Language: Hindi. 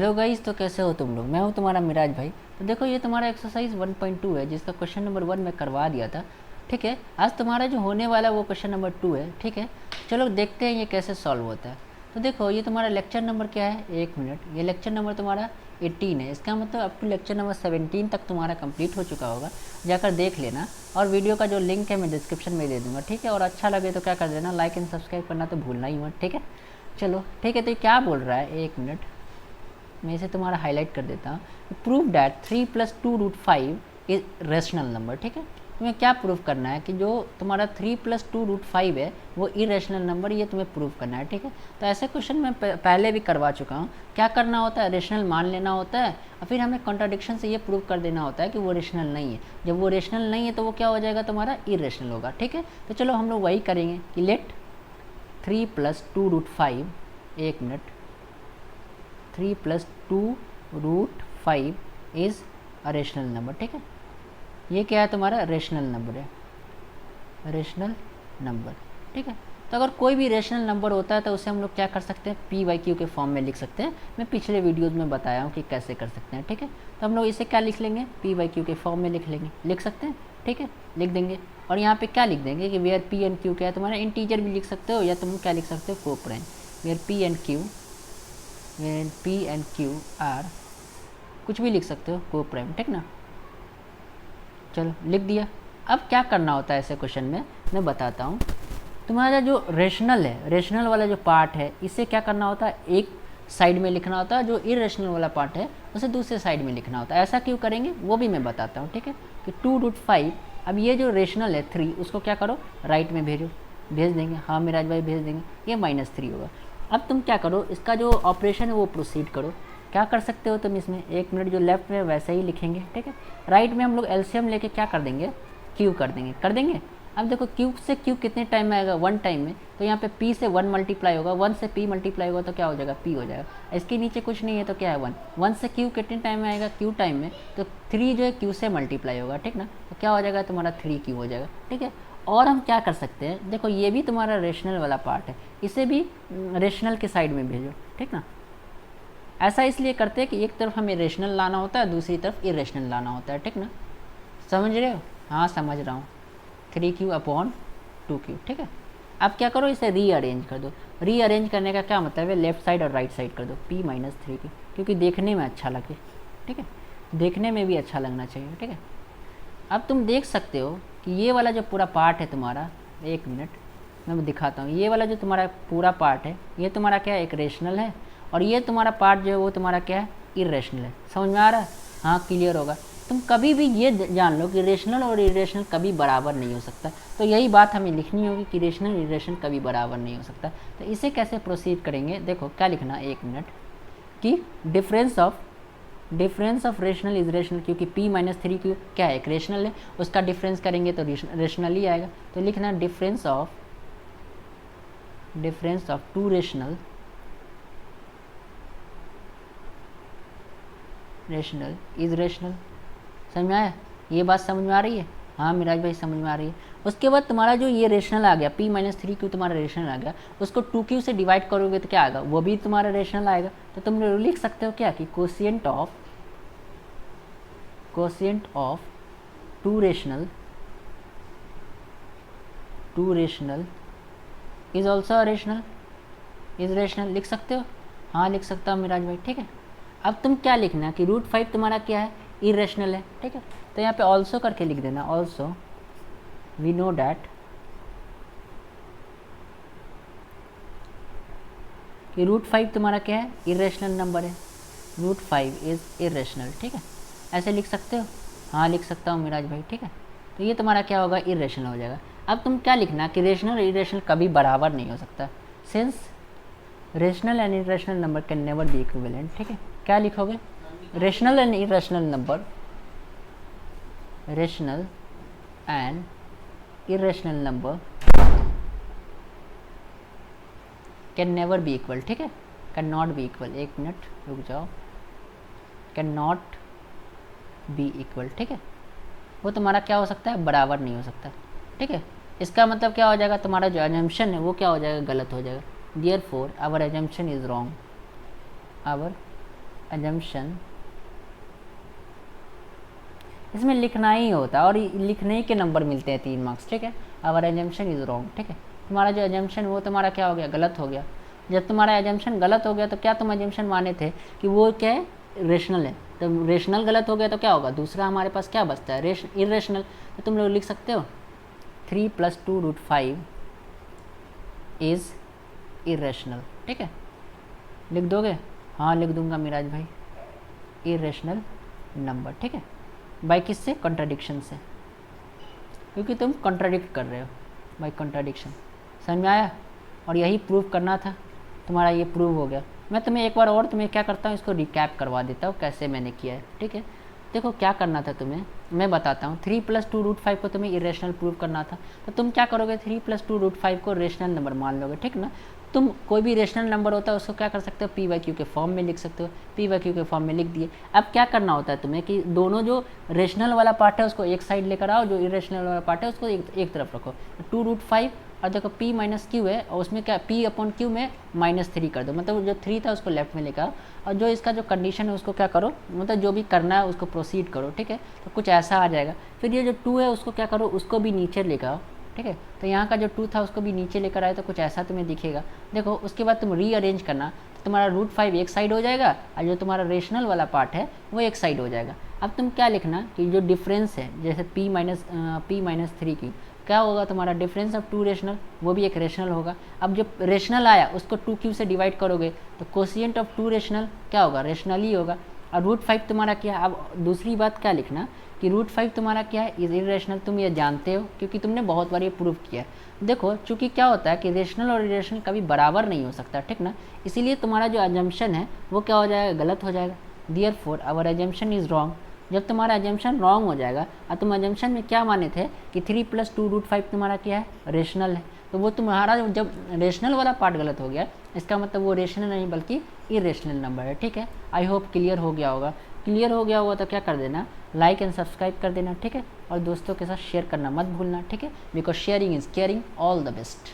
हेलो गाइस, तो कैसे हो तुम लोग। मैं हूं तुम्हारा मिराज भाई। तो देखो, ये तुम्हारा एक्सरसाइज 1.2 है, जिसका क्वेश्चन नंबर 1 मैं करवा दिया था। ठीक है, आज तुम्हारा जो होने वाला वो क्वेश्चन नंबर 2 है। ठीक है, चलो देखते हैं ये कैसे सॉल्व होता है। तो देखो, ये तुम्हारा लेक्चर नंबर क्या है, एक मिनट, ये लेक्चर नंबर तुम्हारा 18 है। इसका मतलब अप टू लेक्चर नंबर 17 तक तुम्हारा कंप्लीट हो चुका होगा। जाकर देख लेना, और वीडियो का जो लिंक है मैं डिस्क्रिप्शन में दे दूंगा। ठीक है, और अच्छा लगे तो क्या कर देना, लाइक एंड सब्सक्राइब करना तो भूलना ही मत। ठीक है, चलो ठीक है। तो ये क्या बोल रहा है, एक मिनट, मैं इसे तुम्हारा हाईलाइट कर देता हूँ। Prove that 3 + 2√5 is rational number. ठीक है, तुम्हें क्या प्रूव करना है कि जो तुम्हारा 3 + 2√5 है वो इरेशनल नंबर, ये तुम्हें प्रूव करना है। ठीक है, तो ऐसे क्वेश्चन मैं पहले भी करवा चुका हूँ। क्या करना होता है, रेशनल मान लेना होता है, और फिर हमें कॉन्ट्राडिक्शन से ये प्रूव कर देना होता है कि वो रेशनल नहीं है। जब वो रेशनल नहीं है तो वो क्या हो जाएगा, तुम्हारा इरेशनल होगा। ठीक है, तो चलो हम लोग वही करेंगे कि लेट 3 + 2√5, एक minute, 3 + 2√5 is a rational number. ठीक है, ये क्या है, तुम्हारा रेशनल नंबर है, रेशनल नंबर। ठीक है, तो अगर कोई भी रेशनल नंबर होता है तो उसे हम लोग क्या कर सकते हैं, p/q के फॉर्म में लिख सकते हैं। मैं पिछले वीडियोज़ में बताया हूँ कि कैसे कर सकते हैं। ठीक है, तो हम लोग इसे क्या लिख लेंगे, p/q के फॉर्म में लिख सकते हैं। ठीक है, लिख देंगे, और यहाँ पे क्या लिख देंगे कि वेयर p एंड q क्या है, तुम्हारा इंटीजर भी लिख सकते हो, या तुम क्या लिख सकते हो, coprime. Where p and q, where p and q are, कुछ भी लिख सकते हो, कोप्राइम। ठीक ना, चलो लिख दिया। अब क्या करना होता है ऐसे क्वेश्चन में, मैं बताता हूँ। तुम्हारा जो रेशनल है, रेशनल वाला जो पार्ट है, इसे क्या करना होता है, एक साइड में लिखना होता है। जो इरेशनल वाला पार्ट है उसे दूसरे साइड में लिखना होता है। ऐसा क्यों करेंगे वो भी मैं बताता हूँ। ठीक है, कि 2√5, अब ये जो रेशनल है 3, उसको क्या करो, राइट में भेज देंगे। हाँ मिराज भाई, भेज देंगे, ये -3 होगा। अब तुम क्या करो, इसका जो ऑपरेशन है वो प्रोसीड करो। क्या कर सकते हो तुम इसमें, एक मिनट, जो लेफ्ट में वैसे ही लिखेंगे। ठीक है, राइट में हम लोग एलसीएम लेके क्या कर देंगे, क्यू कर देंगे। अब देखो, क्यू से क्यू कितने टाइम में आएगा, 1 टाइम में। तो यहाँ पे p से 1 मल्टीप्लाई होगा, 1 से p मल्टीप्लाई होगा तो क्या हो जाएगा, p हो जाएगा। इसके नीचे कुछ नहीं है तो क्या है, 1 से q कितने टाइम में आएगा, q टाइम में। तो 3 जो है q से मल्टीप्लाई होगा। ठीक ना, तो क्या हो जाएगा, तुम्हारा 3q हो जाएगा। ठीक है, और हम क्या कर सकते हैं, देखो ये भी तुम्हारा रेशनल वाला पार्ट है, इसे भी रेशनल के साइड में भेजो। ठीक ना, ऐसा इसलिए करते हैं कि एक तरफ हमें रेशनल लाना होता है, दूसरी तरफ इरेशनल लाना होता है। ठीक ना, समझ रहे हो, हाँ समझ रहा हूँ। 3q/2q। ठीक है, अब क्या करो, इसे रीअरेंज कर दो। रीअरेंज करने का क्या मतलब है, लेफ्ट साइड और राइट साइड कर दो, p - 3q, क्योंकि देखने में अच्छा लगे। ठीक है, देखने में भी अच्छा लगना चाहिए। ठीक है, अब तुम देख सकते हो कि ये वाला जो पूरा पार्ट है तुम्हारा, एक मिनट मैं दिखाता हूँ। ये वाला जो तुम्हारा पूरा पार्ट है, ये तुम्हारा क्या है, एक रेशनल है, और ये तुम्हारा पार्ट जो है वो तुम्हारा क्या है, इरेशनल है। समझ में आ रहा है, हाँ क्लियर होगा। तुम कभी भी ये जान लो कि रेशनल और इरेशनल कभी बराबर नहीं हो सकता। तो यही बात हमें लिखनी होगी कि रेशनल इरेशनल कभी बराबर नहीं हो सकता। तो इसे कैसे प्रोसीड करेंगे, देखो क्या लिखना, एक मिनट, कि difference of rational is rational, क्योंकि p - 3q क्या है, एक रेशनल है, उसका डिफरेंस करेंगे तो रेशनल ही आएगा। तो लिखना difference of two rational is rational. समझ में आया, ये बात समझ में आ रही है, हाँ मिराज भाई समझ में आ रही है। उसके बाद तुम्हारा जो ये रेशनल आ गया, p - 3q तुम्हारा रेशनल आ गया, उसको 2q से डिवाइड करोगे तो क्या आएगा, वो भी तुम्हारा रेशनल आएगा। तो तुम लिख सकते हो क्या, कि quotient of two rational is also rational, लिख सकते हो, हाँ लिख सकता हूँ मिराज भाई। ठीक है, अब तुम क्या लिखना है कि √5 तुम्हारा क्या है, इरेशनल है। ठीक है, तो यहाँ पे ऑल्सो करके लिख देना, ऑल्सो वी नो डैट कि √5 तुम्हारा क्या है, इरेशनल नंबर है, √5 इज इरेशनल। ठीक है, ऐसे लिख सकते हो, हाँ लिख सकता हूँ मिराज भाई। ठीक है, तो ये तुम्हारा क्या होगा, इरेशनल हो जाएगा। अब तुम क्या लिखना कि रेशनल और इरेशनल कभी बराबर नहीं हो सकता, since rational and irrational number can never be equivalent. ठीक है, क्या लिखोगे, rational and irrational number, rational and irrational number can never be equal. ठीक है, कैन नॉट बी इक्वल, एक मिनट रुक जाओ, कैन नॉट बी इक्वल। ठीक है, वो तुम्हारा क्या हो सकता है, बराबर नहीं हो सकता। ठीक है, इसका मतलब क्या हो जाएगा, तुम्हारा जो अजम्पशन है वो क्या हो जाएगा, गलत हो जाएगा। Therefore our assumption is wrong, our assumption, इसमें लिखना ही होता है और लिखने ही के नंबर मिलते हैं 3 मार्क्स, ठीक है। आवर एजम्पशन इज रॉन्ग, ठीक है। तुम्हारा जो एजम्पशन वो तुम्हारा क्या हो गया, गलत हो गया। जब तुम्हारा एजम्पशन गलत हो गया तो क्या तुम एजम्पशन माने थे कि वो क्या है, रेशनल है। तो रेशनल गलत हो गया तो क्या होगा, दूसरा हमारे पास क्या बचता है, इरेशनल। तो तुम लोग लिख सकते हो 3 + 2√5 इज़ इरेशनल, ठीक है। लिख दोगे, हाँ लिख दूंगा मिराज भाई, इरेशनल नंबर, ठीक है। बाय किससे, कॉन्ट्राडिक्शन से, क्योंकि तुम कॉन्ट्राडिक्ट कर रहे हो बाय कॉन्ट्राडिक्शन। समझ में आया। और यही प्रूव करना था, तुम्हारा ये प्रूव हो गया। मैं तुम्हें एक बार और तुम्हें क्या करता हूँ, इसको रिकैप करवा देता हूँ कैसे मैंने किया है, ठीक है। देखो क्या करना था तुम्हें, मैं बताता हूँ। 3 + 2√5 को तुम्हें इरेशनल प्रूव करना था, तो तुम क्या करोगे, 3 + 2√5 को रेशनल नंबर मान लोगे, ठीक ना। तुम कोई भी रेशनल नंबर होता है उसको क्या कर सकते हो, p/q के फॉर्म में लिख सकते हो। p/q के फॉर्म में लिख दिए। अब क्या करना होता है तुम्हें कि दोनों जो रेशनल वाला पार्ट है उसको एक साइड लेकर आओ, जो इरेशनल वाला पार्ट है उसको एक तरफ रखो। 2√5 और देखो p - q है, और उसमें क्या p/q में -3 कर दो, मतलब जो 3 था उसको लेफ्ट में लेकर आओ, और जो इसका जो कंडीशन है उसको क्या करो, मतलब जो भी करना है उसको प्रोसीड करो, ठीक है। तो कुछ ऐसा आ जाएगा। फिर ये जो 2 है उसको क्या करो, उसको भी नीचे लेकर आओ, ठीक है। तो यहाँ का जो 2 था उसको भी नीचे लेकर आए तो कुछ ऐसा तुम्हें दिखेगा। देखो उसके बाद तुम रीअरेंज करना, तो तुम्हारा √5 एक साइड हो जाएगा और जो तुम्हारा रेशनल वाला पार्ट है वो एक साइड हो जाएगा। अब तुम क्या लिखना कि जो डिफरेंस है, जैसे p - 3 की क्या होगा, तुम्हारा डिफरेंस ऑफ 2 रेशनल, वो भी एक रेशनल होगा। अब जो रेशनल आया उसको 2q से डिवाइड करोगे तो कोशिएंट ऑफ 2 रेशनल क्या होगा, रेशनल ही होगा। और √5 तुम्हारा क्या है, अब दूसरी बात क्या लिखना कि √5 तुम्हारा क्या है, इज इरेशनल। तुम ये जानते हो क्योंकि तुमने बहुत बार ये प्रूव किया है। देखो चूंकि क्या होता है कि रेशनल और इरेशनल कभी बराबर नहीं हो सकता, ठीक ना, इसीलिए तुम्हारा जो अजम्पशन है वो क्या हो जाएगा, गलत हो जाएगा। Therefore our assumption is wrong. जब तुम्हारा अजम्पशन रॉन्ग हो जाएगा और तुम अजम्पशन में क्या माने थे कि 3 + 2√5 तुम्हारा क्या है, रेशनल है, तो वो तुम्हारा जब रेशनल वाला पार्ट गलत हो गया इसका मतलब वो रेशनल नहीं बल्कि इरेशनल नंबर है, ठीक है। आई होप क्लियर हो गया होगा। क्लियर हो गया होगा तो क्या कर देना, लाइक एंड सब्सक्राइब कर देना, ठीक है। और दोस्तों के साथ शेयर करना मत भूलना, ठीक है, because sharing is caring. All the best.